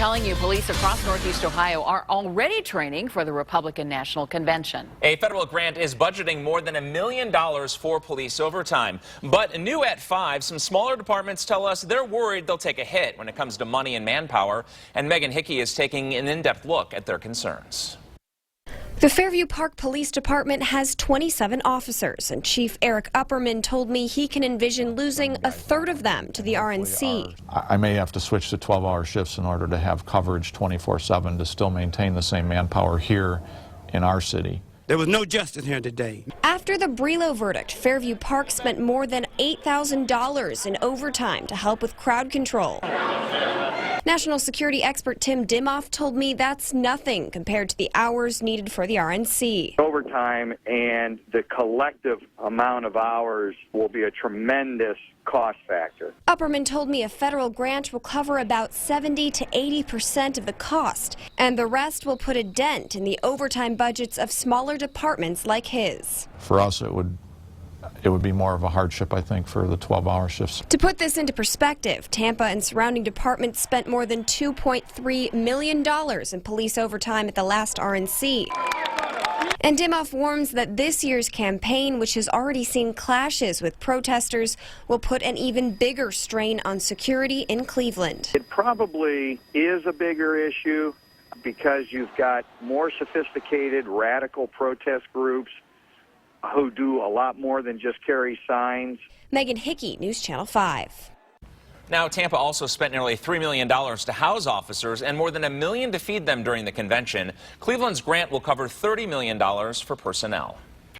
telling you police across Northeast Ohio are already training for the Republican National Convention. A federal grant is budgeting more than $1 million for police overtime. But new at 5, some smaller departments tell us they're worried they'll take a hit when it comes to money and manpower. And Megan Hickey is taking an in-depth look at their concerns. The Fairview Park Police Department has 27 officers, and Chief Eric Upperman told me he can envision losing a third of them to the RNC. I may have to switch to 12-hour shifts in order to have coverage 24/7 to still maintain the same manpower here in our city. There was no justice here today. After the Brelo verdict, Fairview Park spent more than $8,000 in overtime to help with crowd control. National security expert Tim Dimoff told me that's nothing compared to the hours needed for the RNC. Overtime and the collective amount of hours will be a tremendous cost factor. Upperman told me a federal grant will cover about 70 to 80% of the cost, and the rest will put a dent in the overtime budgets of smaller departments like his. For us, it would be more of a hardship, I think, for the 12-hour shifts. To put this into perspective, Tampa and surrounding departments spent more than $2.3 million in police overtime at the last RNC. And Dimoff warns that this year's campaign, which has already seen clashes with protesters, will put an even bigger strain on security in Cleveland. It probably is a bigger issue because you've got more sophisticated radical protest groups who do a lot more than just carry signs. Megan Hickey, News Channel 5. Now, Tampa also spent nearly $3 million to house officers and more than $1 million to feed them during the convention. Cleveland's grant will cover $30 million for personnel.